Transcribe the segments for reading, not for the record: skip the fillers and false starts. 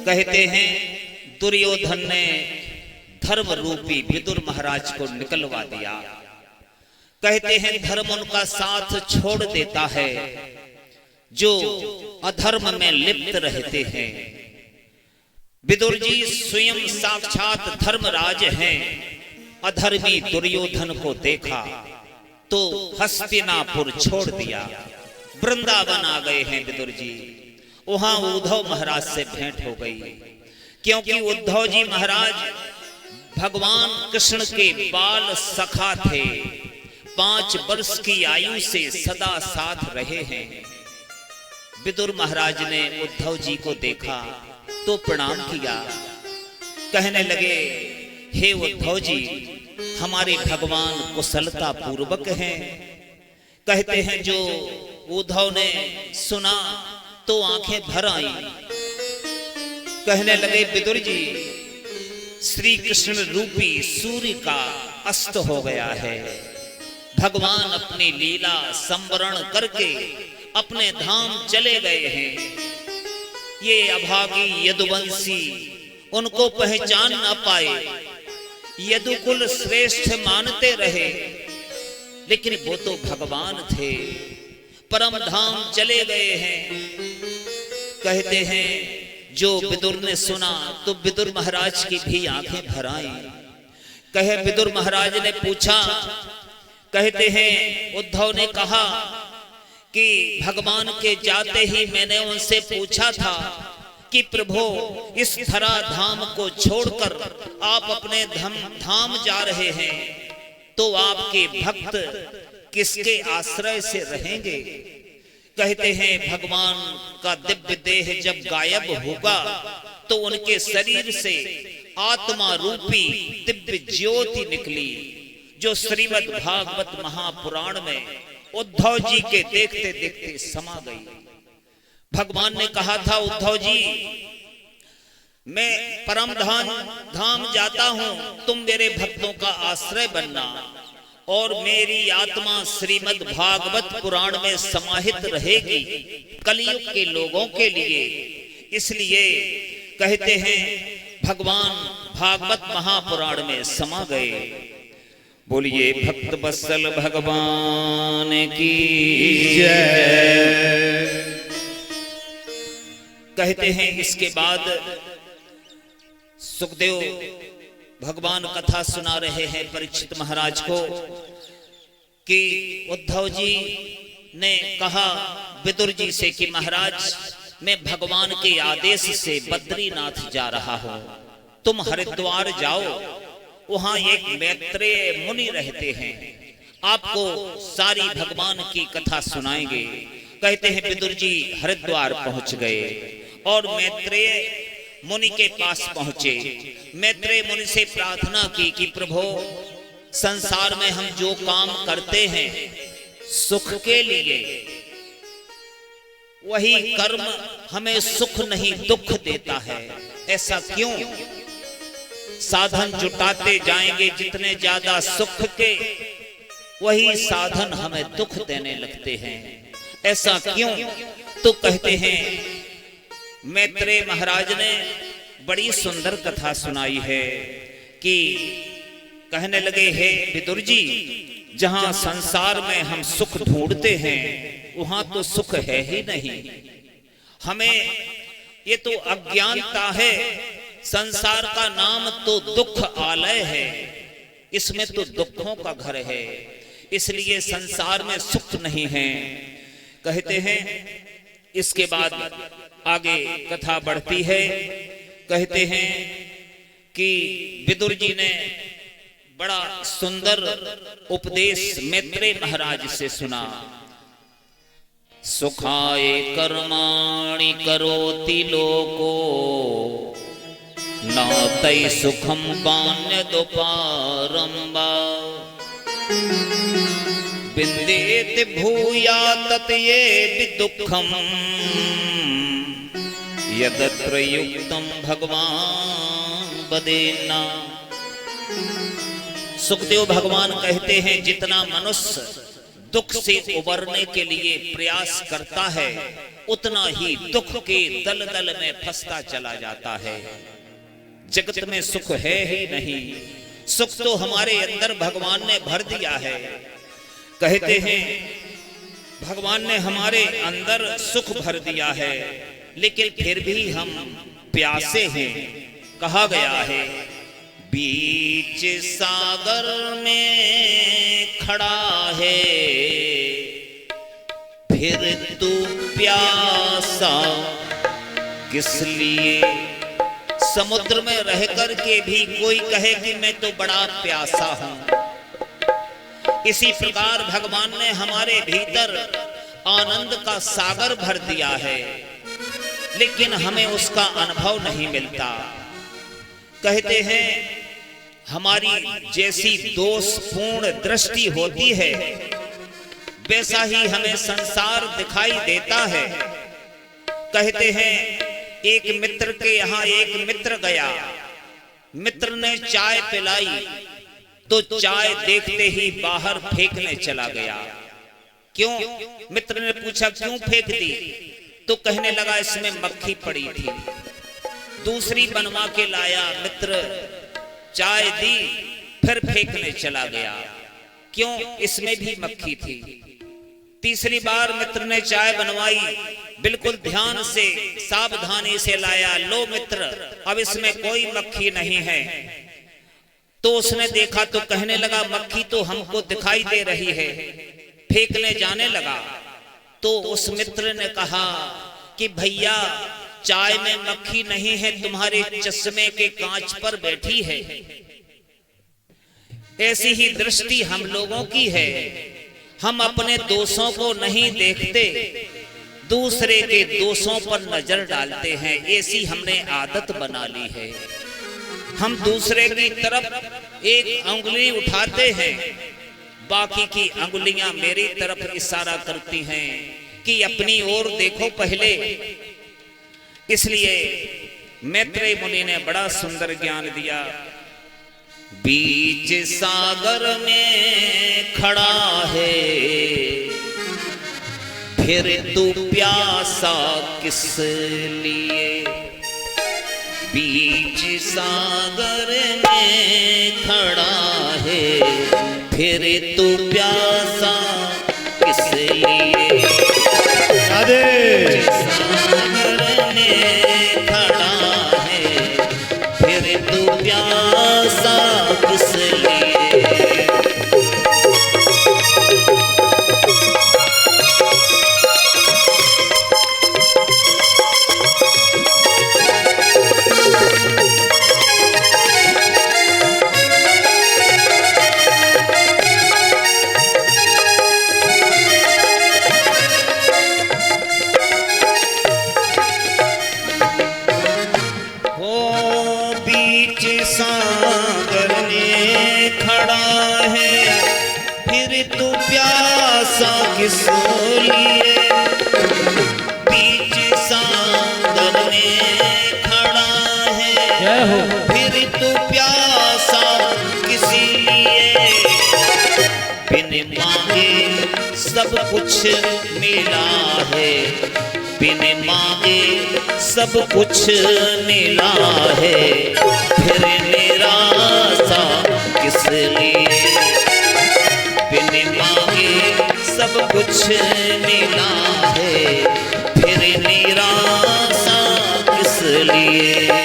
कहते हैं दुर्योधन ने धर्म रूपी विदुर महाराज को निकलवा दिया। कहते हैं धर्म उनका साथ छोड़ देता है जो अधर्म में लिप्त रहते हैं। विदुर जी स्वयं साक्षात धर्मराज हैं। अधर्मी दुर्योधन को देखा तो हस्तिनापुर छोड़ दिया, वृंदावन आ गए हैं विदुर जी। वहां उद्धव महाराज से भेंट हो गई, क्योंकि उद्धव जी महाराज भगवान कृष्ण के बाल सखा थे। 5 वर्ष की आयु से सदा साथ रहे हैं। विदुर महाराज ने उद्धव जी को देखा तो प्रणाम किया। कहने लगे, हे उद्धव जी, हमारे भगवान कुशलता पूर्वक हैं। कहते हैं जो उद्धव ने सुना तो आंखें भर आई। कहने लगे, विदुर जी, श्री कृष्ण रूपी सूर्य का अस्त हो गया है। भगवान अपनी लीला संवरण करके अपने धाम चले गए हैं। ये अभागी यदुवंशी उनको पहचान न पाए। यदुकुल श्रेष्ठ मानते रहे, लेकिन वो तो भगवान थे, परम धाम चले गए हैं। कहते हैं जो विदुर ने सुना तो विदुर महाराज की भी आंखें भर आई। कहे विदुर महाराज ने पूछा, कहते हैं उद्धव ने कहा कि भगवान के जाते ही मैंने उनसे पूछा था कि प्रभु, इस धरा धाम को छोड़कर आप अपने धाम जा रहे हैं, तो आपके भक्त किसके आश्रय से रहेंगे? कहते हैं भगवान का दिव्य देह जब गायब होगा तो उनके शरीर से आत्मा रूपी दिव्य ज्योति निकली, जो श्रीमद् भागवत महापुराण में उद्धव जी के देखते देखते समा गई। भगवान ने कहा था, उद्धव जी, मैं परम धाम जाता हूं, तुम मेरे भक्तों का आश्रय बनना और मेरी आत्मा श्रीमद् भागवत पुराण में समाहित रहेगी कलयुग के लोगों के लिए। इसलिए कहते हैं भगवान भागवत महापुराण में समा गए। बोलिए भक्त वत्सल भगवान की जय। कहते हैं इसके बाद सुखदेव भगवान कथा सुना रहे हैं परीक्षित महाराज को कि उद्धव जी ने कहा विदुर जी से कि महाराज, मैं भगवान के आदेश से बद्रीनाथ जा रहा हूं, तुम हरिद्वार जाओ, वहां एक मैत्रेय मुनि रहते हैं, आपको सारी भगवान की कथा सुनाएंगे। कहते हैं विदुर जी हरिद्वार पहुंच गए और मैत्रेय मुनि के पास पहुंचे। मैत्रेय मुनि से प्रार्थना की कि प्रभु, संसार में हम जो काम करते हैं सुख के लिए, वही कर्म हमें सुख नहीं दुख देता है। ऐसा क्यों? साधन जुटाते जाएंगे जितने ज्यादा सुख के, वही साधन हमें दुख देने लगते हैं। ऐसा क्यों? तो कहते हैं मैत्रेय महाराज ने बड़ी सुंदर कथा सुनाई है कि कहने लगे, हे विदुर जी, जहां संसार में हम सुख ढूंढते हैं वहां तो सुख है ही नहीं। हमें ये तो अज्ञानता है। संसार का नाम तो दुख आलय है, इसमें तो दुखों का घर है, इसलिए संसार में सुख नहीं है। कहते हैं इसके बाद आगे कथा बढ़ती है। कहते हैं कि विदुर जी ने बड़ा सुंदर उपदेश मैत्रेय महाराज से सुना। सुखाय कर्माणि करोति लोको नातै सुखम वान्यदुपारं वा विन्देति भूया ततये विदुःखम् यदत्र युक्तं भगवान वदेन्ना। सुखदेव भगवान कहते हैं जितना मनुष्य दुख से उबरने के लिए प्रयास करता है, उतना ही दुख के दलदल में फंसता चला जाता है। जगत में सुख है ही नहीं, सुख तो हमारे अंदर भगवान ने भर दिया है। कहते हैं भगवान ने हमारे अंदर सुख भर दिया है, लेकिन फिर भी हम प्यासे हैं। कहा गया है बीच सागर में खड़ा है, फिर तू प्यासा किस लिए। समुद्र में रह कर के भी कोई कहे कि मैं तो बड़ा प्यासा हूं। इसी प्रकार भगवान ने हमारे भीतर आनंद का सागर भर दिया है, लेकिन हमें उसका अनुभव नहीं मिलता। कहते हैं हमारी जैसी दोषपूर्ण दृष्टि होती है, वैसा ही हमें संसार दिखाई देता है। कहते हैं एक मित्र के यहाँ एक मित्र गया, मित्र ने चाय पिलाई तो चाय देखते ही बाहर फेंकने चला गया। क्यों? मित्र ने पूछा क्यों फेंक दी? तो कहने लगा इसमें मक्खी पड़ी थी। दूसरी बनवा के लाया, मित्र चाय दी, फिर फेंकने चला गया। क्यों? इसमें भी मक्खी थी। तीसरी बार मित्र ने चाय बनवाई, बिल्कुल ध्यान से सावधानी से लाया, लो मित्र अब इसमें कोई मक्खी नहीं है। तो उसने देखा तो कहने लगा मक्खी तो हमको दिखाई दे रही है। फेंकने जाने लगा तो उस मित्र ने कहा कि भैया चाय में मक्खी नहीं है, तुम्हारे चश्मे के कांच पर बैठी है। ऐसी ही दृष्टि हम लोगों की है। हम अपने दोषों को नहीं देखते, दूसरे के दोषों पर नजर डालते हैं। ऐसी हमने आदत बना ली है। हम दूसरे की तरफ एक अंगुली उठाते हैं, बाकी की अंगुलियां मेरी तरफ इशारा करती हैं कि अपनी ओर देखो पहले। इसलिए मैत्रेय मुनि ने बड़ा सुंदर ज्ञान दिया। बीच सागर में खड़ा है, फिर तू प्यासा किस लिए। बीच सागर में खड़ा है, फिर तू प्यासा किस लिए। सागर में खड़ा है, फिर तू प्यासा किस लिए। सागर में खड़ा है, फिर तू प्यासा किस लिए। बीच सागर में खड़ा है, फिर तू प्यासा किस लिए। बिन मांगे सब कुछ मिला है, बिन मांगे सब कुछ मिला है, फिर निराशा किस लिए। बिन मांगे सब कुछ मिला है, फिर निराशा किस लिए।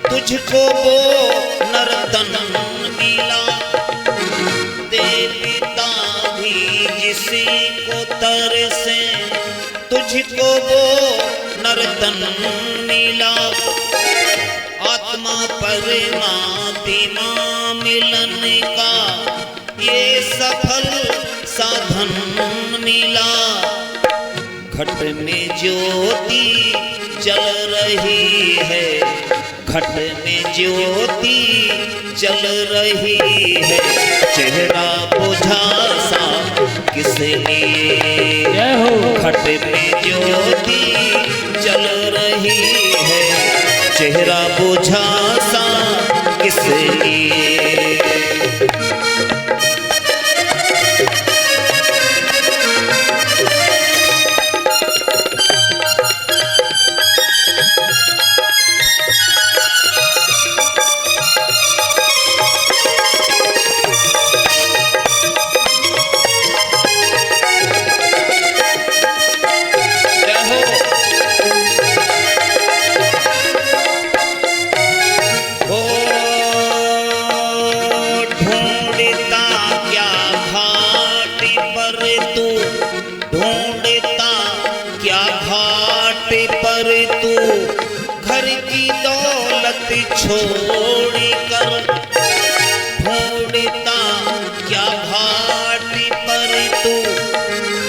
तुझको वो नर्तन मिला, देवता भी जिसी को तरसे, तुझको वो नर्तन मिला। आत्मा परमात्मा मिलन का ये सफल साधन मिला। घट में ज्योति जल रही है, घट में ज्योति जल रही है, चेहरा बुझा सा किस लिए। घट में ज्योति जल रही है, चेहरा बुझा सा किस लिए। छोड़ कर ढूंढता क्या घाट पर तू,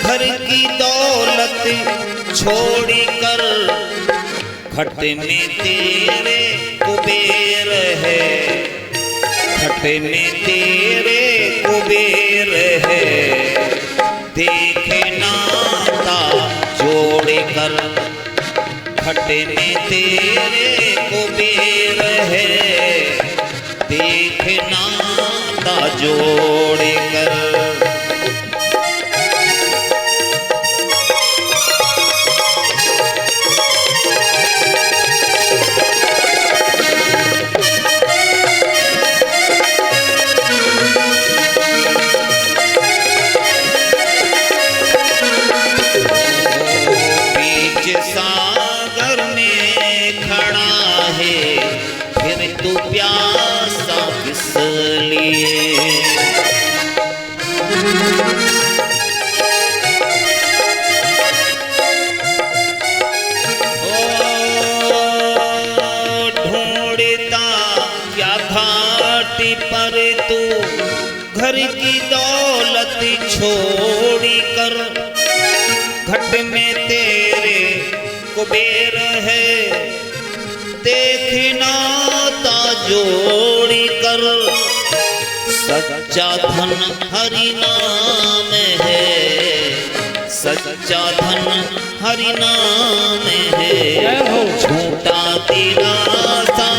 घर की दौलत छोड़ कर। घट में तेरे कुबेर है, घट में तेरे कुबेर है, देखना था जोड़ कर। घट में तेरे कुबेर है, देखना ता जोड़ कर। बीच सागर में खड़ा है, फिर तू प्यासा किस लिए। ढूंढता क्या घाट पर तू, घर की दौलत छोड़ कर। घट में तेरे कुबेर है, देखना ता जोड़ कर। सच्चा धन हरि नाम है, सच्चा धन हरि नाम है, झूठा दिलासा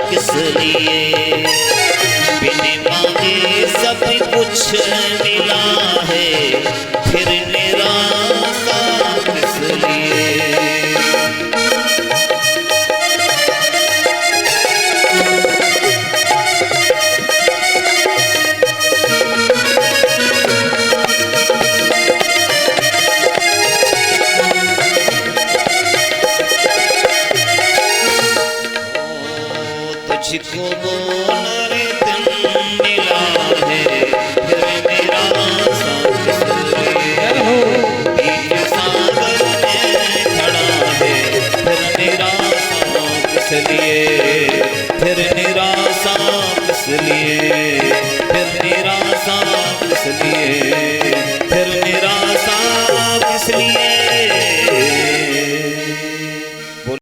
किस लिए। बिन मांगे सब कुछ मिला है, फिर निराशा किस लिए। तुझको बोल रे दिन मिला है, फिर मेरा साथ किस लिए। बीच सागर में खड़ा है, फिर निराशा किस लिए, फिर निराशा किस लिए।